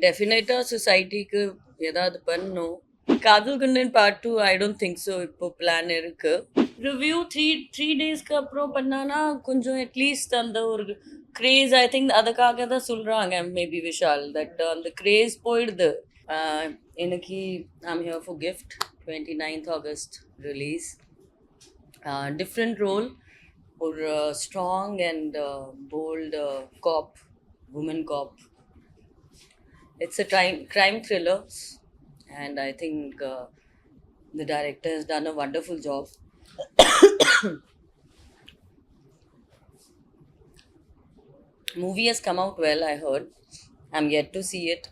டெஃபினட்டா சொசைட்டிக்கு ஏதாவது பண்ணணும். காதல் Kannan part 2 I don't think so இப்போ பிளான் இருக்கு. ரிவ்யூ த்ரீ டேஸ்க்கு அப்புறம் பண்ணானா கொஞ்சம் அட்லீஸ்ட் அந்த ஒரு கிரேஸ் ஐ திங்க் அதுக்காக தான் சொல்கிறாங்க மேபி விஷால் தட் அந்த கிரேஸ் போயிடுது. இன்னைக்கு I'm here for gift 29th August release. Different role ஒரு strong and bold cop woman cop. It's a crime thriller, and I think the director has done a wonderful job. Movie has come out well, I heard. I'm yet to see it,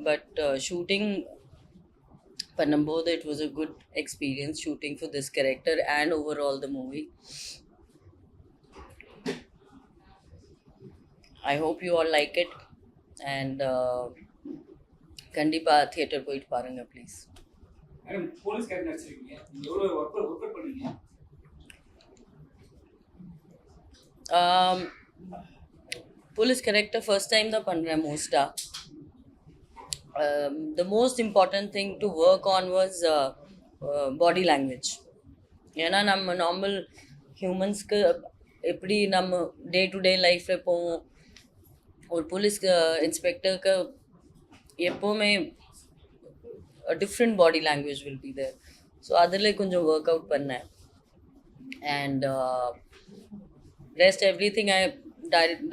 but shooting Panambodh, it was a good experience shooting for this character and overall the movie. I hope you all like it, and கண்டிப்பா theatre போயிட்டு பாருங்க please. Madam police character நடிச்சிருக்கீங்க, எவ்வளவு work பண்ணீங்க? Police character first time தான் பண்ணுறேன் மோஸ்ட்டாக. The most important thing to work on was body language. ஏன்னா நம்ம நார்மல் ஹியூமன்ஸ்க்கு எப்படி நம்ம டே டு டே லைஃப்பில் போவோம், ஒரு போலீஸ் இன்ஸ்பெக்டருக்கு எப்போவுமே different body language will be there. So அதில் கொஞ்சம் ஒர்க் அவுட் பண்ணேன். And rest everything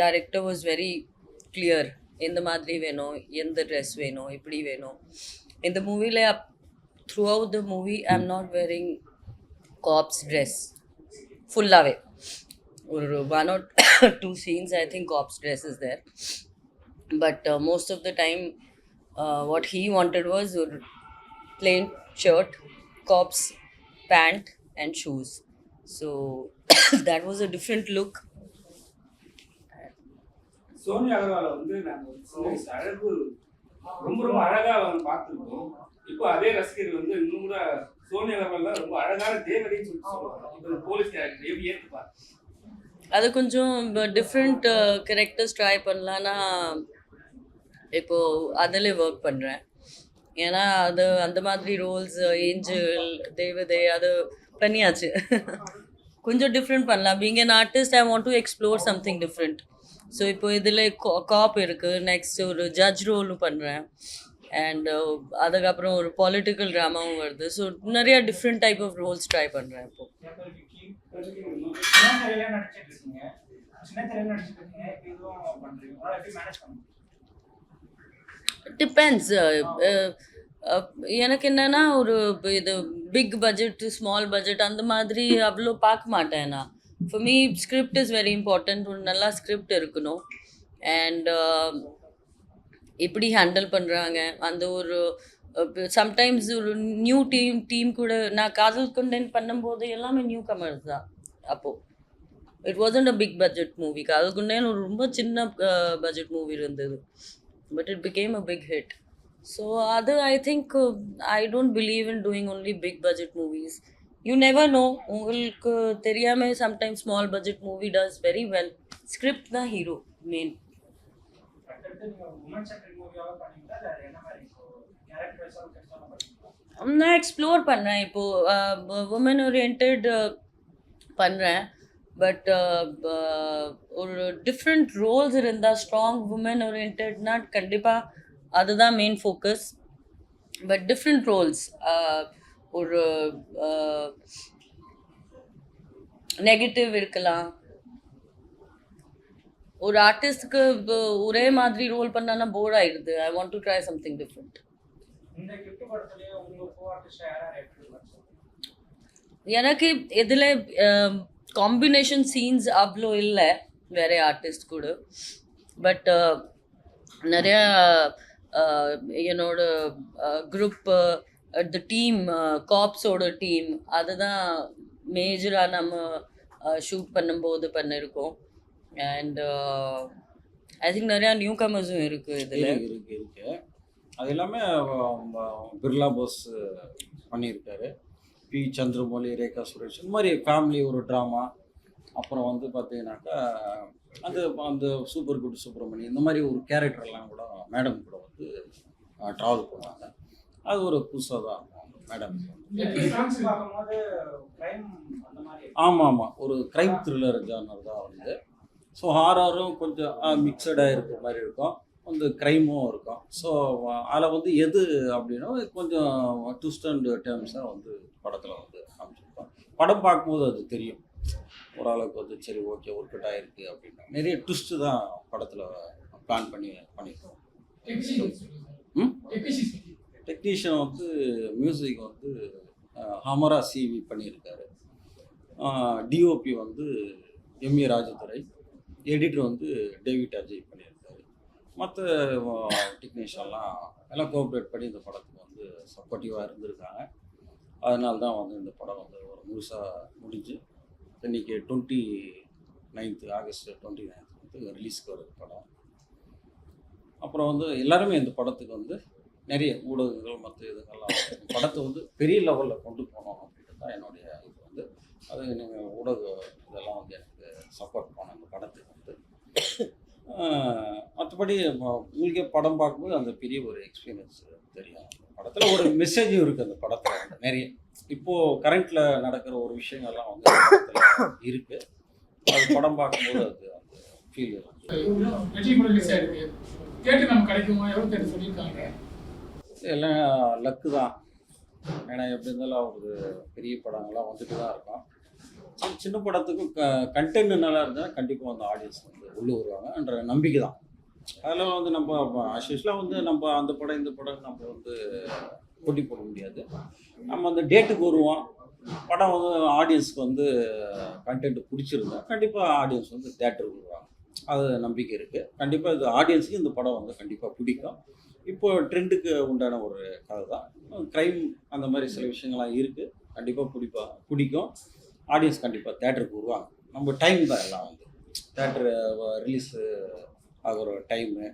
director was very clear. எந்த மாதிரி வேணும், எந்த ட்ரெஸ் வேணும், எப்படி வேணும். இந்த மூவியில் throughout the movie I am not wearing cops dress ஃபுல்லாகவே. ஒரு 1 or 2 scenes I think cops dress is there, but most of the time what he wanted was a plain shirt, cops pant and shoes. So that was a different look. Sonia Agarwal வந்து நாங்கள் அழகு ரொம்ப அழகாக பார்த்துருக்கோம். இப்போ அதே ரசிகர் வந்து இன்னும் கூட சோனியா அகர்வால் தான் ரொம்ப அழகான தேவதைன்னு சொல்லுவாங்க. இப்போ போலீஸ் கேரக்டர் எப்படி ஏற்றுப்பார்? அது கொஞ்சம் டிஃப்ரெண்ட் கேரக்டர்ஸ் ட்ரை பண்ணலான்னா இப்போது அதில் ஒர்க் பண்ணுறேன். ஏன்னா அது அந்த மாதிரி ரோல்ஸ் ஏஞ்சல் தேவதை அது பண்ணியாச்சு. கொஞ்சம் டிஃப்ரெண்ட் பண்ணலாம். Being an artist I want to explore something different. So இப்போ இதில் காப் இருக்குது, நெக்ஸ்ட் ஒரு ஜட்ஜ் ரோலும் பண்ணுறேன், அண்ட் அதுக்கப்புறம் ஒரு பொலிட்டிக்கல் ட்ராமாவும் வருது. ஸோ நிறையா different type of roles try பண்ணுறேன் இப்போது. டிபெண்ட்ஸ். எனக்கு என்னென்னா ஒரு இது பிக் பட்ஜெட் ஸ்மால் பட்ஜெட் அந்த மாதிரி அவ்வளோ பார்க்க மாட்டேன் நான். For me script is very important. ஒரு நல்லா ஸ்கிரிப்ட் இருக்கணும், அண்ட் எப்படி ஹேண்டில் பண்ணுறாங்க அந்த ஒரு சம்டைம்ஸ் ஒரு நியூ டீம் கூட. நான் காதல் கொண்டேன் பண்ணும்போது எல்லாமே நியூ கமர்ஸ் தான். அப்போது it wasn't a big budget movie. Kadhal Kondein ஒரு ரொம்ப சின்ன பட்ஜெட் மூவி இருந்தது, but it became a big hit. So அது I think I don't believe in doing only big budget movies. You never know, உங்களுக்கு தெரியாமல் sometimes small budget movie does very well. Script தான் hero main. நான் explore பண்ணுறேன் இப்போது, woman oriented பண்ணுறேன். But ஒரு different roles இருந்தால் ஸ்ட்ராங் உமன் ஓரியன்ட்னா கண்டிப்பாக அதுதான் main focus. But different roles, ஒரு நெகட்டிவ் இருக்கலாம். ஒரு ஆர்டிஸ்ட்க்கு ஒரே மாதிரி ரோல் பண்ணானா போர் ஆயிடுது. I want to try something different. எனக்கு இதில் காம்பினேஷன் சீன்ஸ் அவ்வளோ இல்லை வேறு ஆர்டிஸ்ட் கூட. பட் நிறையா என்னோட குரூப் த டீம் காப்ஸோட டீம் அதுதான் மேஜராக நம்ம ஷூட் பண்ணும்போது பண்ணியிருக்கோம். அண்ட் ஐ திங்க் நிறையா நியூ கமர்ஸும் இருக்குது இதில். இருக்கு அது எல்லாமே பிர்லா போஸ் பண்ணியிருக்காரு, பி சந்திரமௌலி, ரேகா சுரேஷ், இந்த மாதிரி ஃபேமிலி ஒரு ட்ராமா. அப்புறம் வந்து பார்த்தீங்கன்னாக்கா அந்த சூப்பர் குட் சுப்பிரமணி இந்த மாதிரி ஒரு கேரக்டர்லாம் கூட மேடம் கூட வந்து ட்ராவல் பண்ணுவாங்க. அது ஒரு புதுசாக தான் இருக்கும் மேடம். ஆமாம் ஆமாம், ஒரு க்ரைம் த்ரில்லர் ஜானர் தான் வந்து. ஸோ ஹாரரும் கொஞ்சம் மிக்சடாக இருக்கிற மாதிரி இருக்கும், வந்து க்ரைமும் இருக்கும். ஸோ அதில் வந்து எது அப்படின்னா கொஞ்சம் ட்விஸ்ட் அண்ட் டேர்ம்ஸாக வந்து படத்தில் வந்து அமைச்சிருக்கோம். படம் பார்க்கும்போது அது தெரியும் ஓரளவுக்கு வந்து சரி ஓகே ஒர்க் அவுட் ஆகிருக்கு அப்படின்னா. நிறைய ட்விஸ்ட்டு தான் படத்தில் பிளான் பண்ணியிருக்கோம். டெக்னீஷியன் வந்து மியூசிக் வந்து ஹமரா சிவி பண்ணியிருக்காரு. டிஓபி வந்து எம்ஏ ராஜதுரை. எடிட்டர் வந்து டேவிட் அஜய் பண்ணியிருக்காரு. மற்ற டெக்னீஷியன்லாம் எல்லாம் கோஆப்ரேட் பண்ணி இந்த படத்துக்கு வந்து சப்போர்ட்டிவாக இருந்திருக்காங்க. அதனால தான் வந்து இந்த படம் வந்து ஒரு முழுசாக முடிஞ்சு இன்றைக்கி 29th ஆகஸ்ட் 29th வந்து ரிலீஸ்க்கு வருது படம். அப்புறம் வந்து எல்லாருமே இந்த படத்துக்கு வந்து நிறைய ஊடகங்கள் மற்ற இதுங்கெல்லாம் படத்தை வந்து பெரிய லெவலில் கொண்டு போகணும் அப்படின்றது தான் என்னுடைய இது வந்து. அது நீங்கள் ஊடக இதெல்லாம் வந்து எனக்கு சப்போர்ட் பண்ணணும் இந்த படத்துக்கு வந்து. மற்றபடி உங்களுக்கே படம் பார்க்கும்போது அந்த பெரிய ஒரு எக்ஸ்பீரியன்ஸ் தெரியும். படத்தில் ஒரு மெசேஜும் இருக்குது அந்த படத்தில் வந்து நிறைய. இப்போது கரண்ட்டில் நடக்கிற ஒரு விஷயங்கள்லாம் வந்து படத்தில் இருக்குது. அது படம் பார்க்கும்போது அது அந்த ஃபீல் எல்லாம் லக்கு தான். ஏன்னா எப்படி இருந்தாலும் ஒரு பெரிய படங்கள்லாம் வந்துட்டு தான் இருக்கும். சின்ன படத்துக்கும் கண்டென்ட் நல்லா இருந்தால் கண்டிப்பாக வந்து ஆடியன்ஸ் வந்து உள்ளே வருவாங்கன்ற நம்பிக்கை தான். அதெல்லாம் வந்து நம்ம ஆக்சுவலாக வந்து நம்ம அந்த படம் இந்த படம் நம்ம வந்து போட்டி போட முடியாது. நம்ம அந்த டேட்டுக்கு வருவோம், படம் வந்து ஆடியன்ஸ்க்கு வந்து கண்டென்ட் பிடிச்சிருந்தா கண்டிப்பாக ஆடியன்ஸ் வந்து தேட்டருக்கு வருவாங்க. அது நம்பிக்கை இருக்குது. கண்டிப்பாக இது ஆடியன்ஸுக்கு இந்த படம் வந்து கண்டிப்பாக பிடிக்கும். இப்போது ட்ரெண்டுக்கு உண்டான ஒரு கதை தான். க்ரைம் அந்த மாதிரி சில விஷயங்கள்லாம் இருக்குது. கண்டிப்பாக பிடிக்கும். ஆடியன்ஸ் கண்டிப்பாக தேட்டருக்கு வருவாங்க. நம்ம டைம் தான் எல்லாம் வந்து தேட்டரு ரிலீஸு ஆகிற டைமு.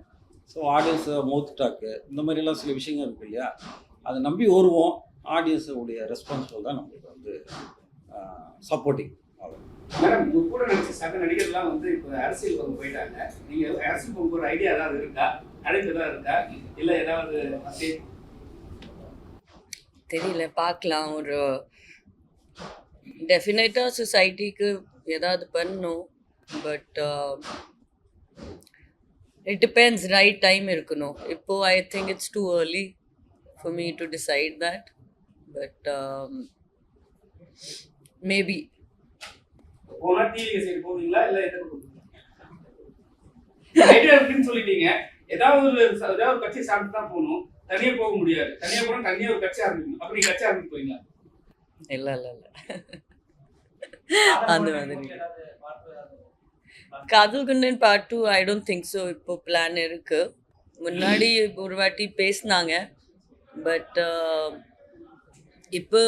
ஸோ ஆடியன்ஸு மவுத் டாக்கு இந்த மாதிரிலாம் சில விஷயங்கள் இருக்குது இல்லையா, அதை நம்பி வருவோம். ஆடியன்ஸுடைய ரெஸ்பான்சிபிள் தான் நம்மளுக்கு வந்து சப்போர்ட்டிங் ஆகும். மேடம், உங்க கூட நடிச்ச சக நடிகர்லாம் வந்து இப்போ அரசியல் பக்கம் போயிட்டாங்க. நீங்கள் அரசியல் பக்கம் போகிற ஐடியா ஏதாவது இருக்கா? அழைப்பு ஏதாவது இருக்கா? இல்லை ஏதாவது தெரியல, பார்க்கலாம். ஒரு டெஃபினட்டாக சொசைட்டிக்கு ஏதாவது பண்ணணும். But it depends, right time இருக்கணும். இப்போது I think it's too early for me to decide that. But maybe போனா டிவி சைடு போவீங்களா இல்லை எதை போவீங்களா? ஐடியா இருக்குன்னு சொல்லிட்டீங்க. ஏதாவது ஒரு கட்சி சாப்பிட்டு தான் போகணும், தனியாக போக முடியாது. தனியாக போனால் தனியாக ஒரு கட்சி ஆரம்பிக்கணும். அப்படி கட்சி ஆரம்பிச்சு போவீங்களா? இல்லை அந்த மாதிரி காதல் கொண்டேன் part 2 I don't think so. இப்போ பிளான் இருக்கு. முன்னாடி ஒரு வாட்டி பேசினாங்க, பட் இப்போ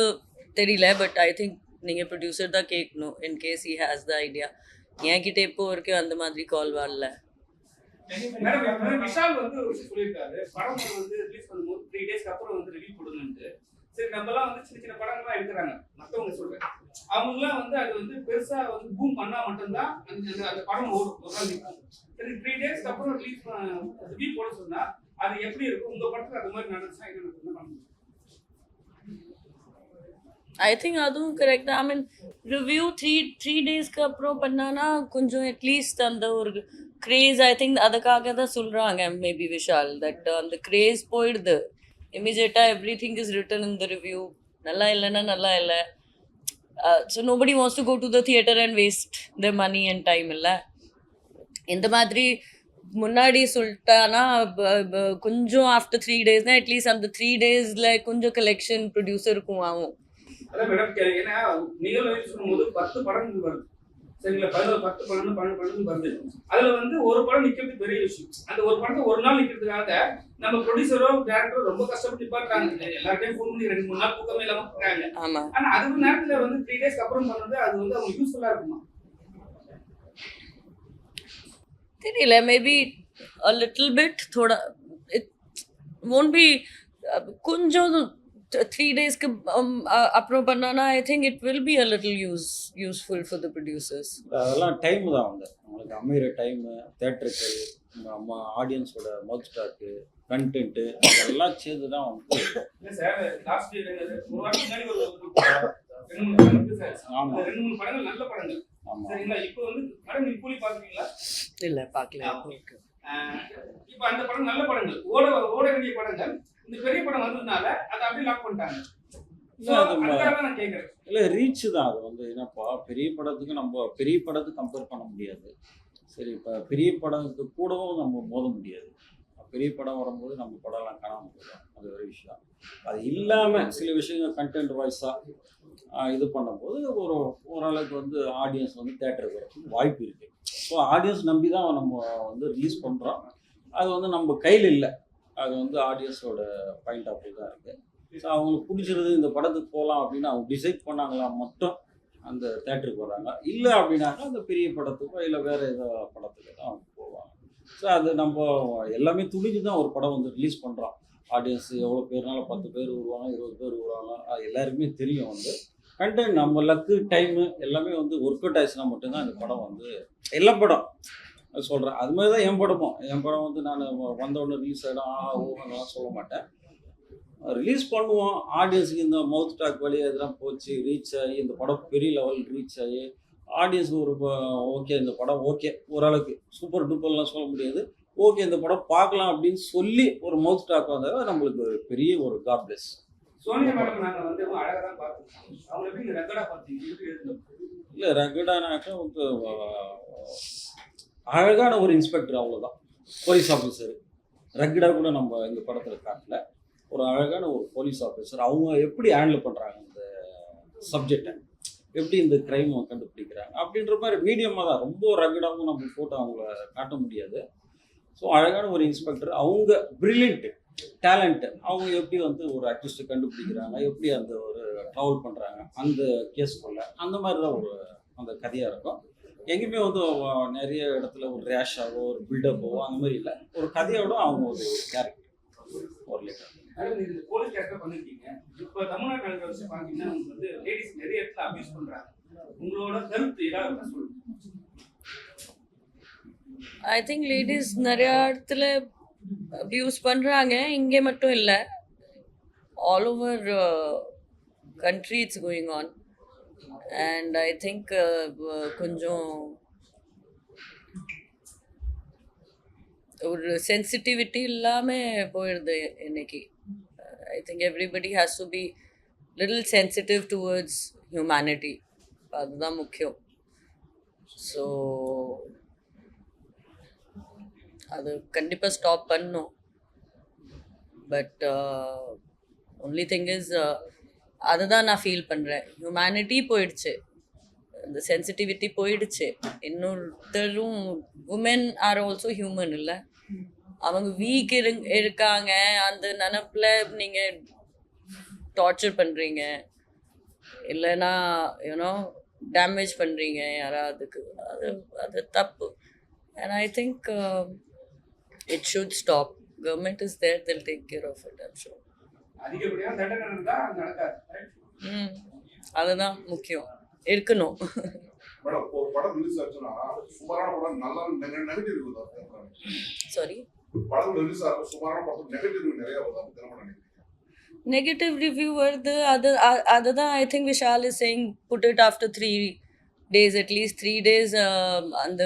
தெரியல. பட் ஐ திங்க் நீங்கள் ப்ரொடியூசர் தான் கேட்கணும் in case he has the idea. என்கிட்ட இப்போ வரைக்கும் அந்த மாதிரி கால் வரல. மேடம், விஷால் வந்து ஒரு விஷயம் சொல்லியிருக்காரு, படம் வந்து ரிலீஸ் பண்ணும்போது 3 டேஸ்க்கு அப்புறம் வந்து ரிவ்யூ கொடுங்கன்ட்டு. சரி, நம்மலாம் வந்து சின்ன சின்ன படங்கள்லாம் எடுக்கிறாங்க, மற்றவங்க சொல்றேன். அவங்களாம் வந்து அது வந்து பெருசா வந்து பூம் பண்ணா மட்டும்தான் அந்த படம் ஓடும். சரி, 3 டேஸ்க்கு அப்புறம் ரிவ்யூ போட சொன்னா அது எப்படி இருக்கும்? உங்க படத்துக்கு அது மாதிரி நடந்துச்சா என்ன பண்ணுங்க? ஐ திங்க் அதுவும் கரெக்ட் தான். ஐ மீன் ரிவ்யூ த்ரீ டேஸ்க்கு அப்புறம் பண்ணானா கொஞ்சம் அட்லீஸ்ட் அந்த ஒரு கிரேஸ், ஐ திங்க் அதுக்காக தான் சொல்கிறாங்க மேபி விஷால், தட் அந்த கிரேஸ் போயிடுது. இமீடியட்டாக everything is written in the review. நல்லா இல்லைன்னா நல்லா இல்லை. So nobody wants to go to the theatre and waste the money and time. இல்லை, இந்த மாதிரி முன்னாடி சொல்லிட்டானா கொஞ்சம் ஆஃப்டர் 3 daysனா அட்லீஸ்ட் அந்த 3 daysல கொஞ்சம் கலெக்ஷன் ப்ரொடியூசருக்கும் ஆகும். அதான் மேடம், ஏன்னா நிகழ்வு சொல்லும்போது 10 படங்கள் வருது, சரிங்களா? 10 படம் வருது. அதுல வந்து ஒரு படம் நிக்கிறது பெரிய விஷயம். அந்த ஒரு படத்தை ஒரு நாள் நிக்கிறதுக்காக நம்ம ப்ரொடியூசரோ டேரக்டரோ ரொம்ப கஷ்டப்பட்டு நிப்பாட்டுறாங்க. எல்லார்ட்டையும் ஃபோன் பண்ணி 2-3 நாள் தூக்கமே இல்லாம இருக்காங்க. ஆமா, ஆனா அதுக்கு நேரத்துல வந்து 3 daysக்கு அப்புறம் பண்ணது அது வந்து அவங்களுக்கு யூஸ்ஃபுல்லா இருக்குமா? தெரியல, மேபி a little bit. थोड़ा it won't be கொஞ்சம் 3 daysக்கு அப்புறம் பண்ணானா I think it will be a little useful for the producers. அதெல்லாம் டைம் தான் வந்து உங்களுக்கு அமைகிற டைமு, தேட்டருக்கு நம்ம ஆடியன்ஸோட மவுத் டாக்கு, கண்டென்ட்டு இதெல்லாம் சேர்ந்து தான் வந்து. இல்ல சார், லாஸ்ட் ஒரு வாரம் முன்னாடி ஒரு 2 3 படம் இருக்கு சார். ஆமா. அந்த 2 3 படங்கள் நல்ல படங்கள். ஆமா. சரிங்களா? இப்போ வந்து மேடம் நீங்க கூலி பாத்துட்டீங்களா? இல்ல பார்க்கல. இப்போ அந்த படம் நல்ல படங்கள், ஓட வேண்டிய படங்கள். இந்த பெரிய படம் வந்ததுனால அதை அப்படியே லாக் பண்ணிட்டாங்க. இல்ல, அது அதுக்காக தான் நான் கேட்கறேன். இல்லை ரீச் தான். அது வந்து என்னப்பா, பெரிய படத்துக்கு நம்ம பெரிய படத்துக்கு கம்பேர் பண்ண முடியாது. சரி, இப்போ பெரிய படத்துக்கு கூடவும் நம்ம மோத முடியாது. பெரிய படம் வரும்போது நம்ம படம்லாம் காணாமல் போயிடும். அது ஒரு விஷயம். அது இல்லாமல் சில விஷயங்கள் கண்டென்ட் வாய்ஸாக இது பண்ணும்போது ஓரளவுக்கு வந்து ஆடியன்ஸ் வந்து தேட்டருக்கு வரதுக்கு வாய்ப்பு இருக்குது. ஸோ ஆடியன்ஸ் நம்பி தான் நம்ம வந்து ரிலீஸ் பண்ணுறோம். அது வந்து நம்ம கையில் இல்லை. அது வந்து ஆடியன்ஸோட பாயிண்ட் ஆஃப் வியூ தான் இருக்குது. ஸோ அவங்களுக்கு பிடிச்சிருது, இந்த படத்துக்கு போகலாம் அப்படின்னு அவங்க டிசைட் பண்ணாங்களா மட்டும் அந்த தேட்டருக்கு வராங்க. இல்லை அப்படின்னாக்கா அந்த பெரிய படத்துக்கோ இல்லை வேறு ஏதோ படத்துக்கு தான் அவங்க போவாங்க. ஸோ அது நம்ம எல்லாமே துணிஞ்சு தான் ஒரு படம் வந்து ரிலீஸ் பண்ணுறோம். ஆடியன்ஸ் எவ்வளோ பேர்னாலும் 10 பேர் வருவாங்க, 20 பேர் வருவாங்க, அது எல்லாருக்குமே தெரியும். வந்து கண்டென்ட் நம்ம லக்கு டைமு எல்லாமே வந்து ஒர்க் அவுட் ஆயிடுச்சுன்னா மட்டும்தான் இந்த படம் வந்து எல்லா படம் சொல்கிறேன். அது மாதிரி தான் என் படம் வந்து நான் வந்தவுடனே ரிலீஸ் ஆகிடும் ஓகேலாம் சொல்ல மாட்டேன். ரிலீஸ் பண்ணுவோம், ஆடியன்ஸுக்கு இந்த மவுத் டாக் வழியாக இதெல்லாம் போச்சு, ரீச் ஆகி இந்த படம் பெரிய லெவல் ரீச் ஆகி ஆடியன்ஸுக்கு ஒரு ஓகே இந்த படம் ஓகே ஓரளவுக்கு சூப்பர் டூப்பர்லாம் சொல்ல முடியாது, ஓகே இந்த படம் பார்க்கலாம் அப்படின்னு சொல்லி ஒரு மவுத் டாக் வந்தால் நம்மளுக்கு ஒரு பெரிய ஒரு காட் பிளஸ். சோனியா மேடம் நாங்கள் வந்து அழகாக தான் பார்த்தோம். அவங்க எப்படி ரெக்கார்டாக பார்த்தீங்க? இல்லை ரெக்கார்டானாக்கா வந்து அழகான ஒரு இன்ஸ்பெக்டர், அவ்வளோதான். போலீஸ் ஆஃபீஸர் ரெக்கடாக கூட நம்ம இந்த படத்தில் காட்டல. ஒரு அழகான ஒரு போலீஸ் ஆஃபீஸர், அவங்க எப்படி ஹேண்டில் பண்ணுறாங்க இந்த சப்ஜெக்டை, எப்படி இந்த க்ரைமை கண்டுபிடிக்கிறாங்க அப்படின்ற மாதிரி மீடியமாக தான். ரொம்ப ரகடாகவும் நம்ம போட்டு அவங்கள காட்ட முடியாது. ஸோ அழகான ஒரு இன்ஸ்பெக்டர், அவங்க ப்ரில்லியன்ட்டு டேலண்ட்டு, அவங்க எப்படி வந்து ஒரு அக்யூஸ்ட்டை கண்டுபிடிக்கிறாங்க, எப்படி அந்த ஒரு ட்ராவல் பண்ணுறாங்க அந்த கேஸ்க்குள்ள, அந்த மாதிரி தான் ஒரு அந்த கதையாக இருக்கும். எங்கேயுமே வந்து நிறைய இடத்துல ஒரு ரேஷாவோ ஒரு பில்டப்போ அந்த மாதிரி இல்லை. ஒரு கதையோட அவங்க ஒரு கேரக்டர் ஒரு லிட்டர். இந்த போலீஸ் கேரக்டர் பண்ணிருக்கீங்க. இப்போ தமிழ்நாட்டு நடக்கிற விஷயம் பார்த்தீங்கன்னா உங்களுக்கு வந்து லேடிஸ் நிறைய இடத்துல அபியூஸ் பண்றாங்க. உங்களோட கருத்து ஏதாவது சொல்லுங்க. ஐ திங்க் லேடிஸ் நிறைய இடத்துல அப்யூஸ் பண்ணுறாங்க. இங்கே மட்டும் இல்லை, all over country it's going on. And I think கொஞ்சம் ஒரு சென்சிட்டிவிட்டி இல்லாமல் போயிடுது இன்னைக்கு. I think everybody has to be little sensitive towards humanity. அதுதான் முக்கியம். ஸோ அது கண்டிப்பாக ஸ்டாப் பண்ணும். பட் ஒன்லி திங் இஸ் அதுதான் நான் ஃபீல் பண்ணுறேன். ஹியூமனிட்டி போயிடுச்சு, இந்த சென்சிட்டிவிட்டி போயிடுச்சு. இன்னொருத்தரும் உமன் ஆர் ஆல்சோ ஹியூமன் இல்லை, அவங்க வீக் இருக்காங்க. அந்த நினப்பில் நீங்கள் டார்ச்சர் பண்ணுறீங்க, இல்லைன்னா யூனோ டேமேஜ் பண்ணுறீங்க யாராவதுக்கு. அது தப்பு. And I think it should stop. Government is there, they'll take care of it, I'm sure. அதிகப்படியான தண்டனை இருந்தா நடக்காது. அதுதான் முக்கியம், இருக்கணும். மேடம் ஒரு படம் ரிலீஸ் ஆச்சுன்னா சுமாரான படம் நல்லா நெகட்டிவ் ரிவ்யூ தான். சாரி, படம் ரிலீஸ் ஆகும் சுமாரான படம் நெகட்டிவ் ரிவ்யூ நிறைய வருது. தினமும் நினைக்கிறேன் நெகட்டிவ் ரிவ்யூ வருது. அதுதான் I think Vishal is saying put it after 3 days, at least 3 days. அந்த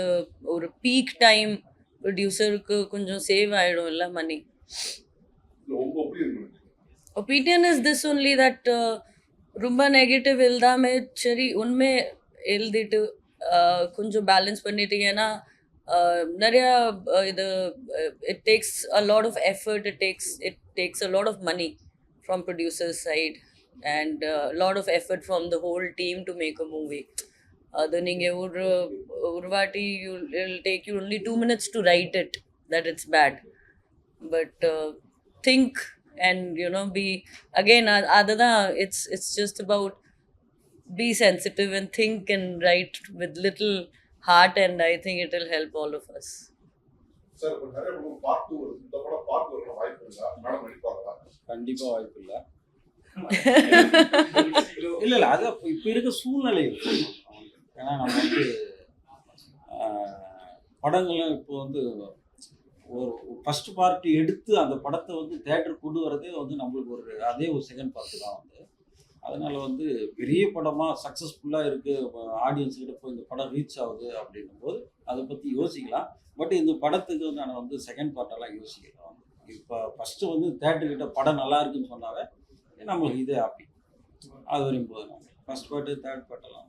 ஒரு பீக் டைம் ப்ரொடியூசருக்கு கொஞ்சம் சேவ் ஆகிடும் இல்லை money. Opinion is this only that ரொம்ப நெகட்டிவ் எழுதாமே சரி உண்மை எழுதிட்டு கொஞ்சம் பேலன்ஸ் பண்ணிட்டீங்கன்னா நிறையா இது it takes a lot of effort, it takes a lot of money from producers side and lot of effort from the whole team to make a movie. அது நீங்கள் ஒரு வாட்டி it'll take you only 2 minutes to write it that it's bad, but think and be again அதுதான் it's just about be sensitive and think and write with little heart, and I think it will help all of us. Sir இப்போ நிறைய படம் part 2 வருது. இந்த படம் part 2 வர வாய்ப்பு இருக்கா? மேடம் நடிப்பாங்களா? கண்டிப்பாக வாய்ப்பு இல்லை. இல்லை அது இப்போ இருக்க சூழ்நிலை இருக்கு. ஏன்னா நம்ம வந்து படங்கள்லாம் இப்போ வந்து ஒரு ஃபர்ஸ்ட் பார்ட் எடுத்து அந்த படத்தை வந்து தேட்டர் கொண்டு வரதே வந்து நம்மளுக்கு அதே ஒரு செகண்ட் பார்ட் தான் வந்து. அதனால வந்து பெரிய படமாக சக்ஸஸ்ஃபுல்லாக இருக்குது, ஆடியன்ஸ் கிட்ட போய் இந்த படம் ரீச் ஆகுது அப்படின்னும் போது அதை பற்றி யோசிக்கலாம். பட் இந்த படத்துக்கு நான் வந்து செகண்ட் பார்ட்டெல்லாம் யோசிக்கலாம். இப்போ ஃபஸ்ட்டு வந்து தேட்டர்கிட்ட படம் நல்லா இருக்குன்னு சொன்னாவே நம்மளுக்கு இதே ஹாப்பி. அது வரையும் போதும். First part third பார்ட்டெல்லாம்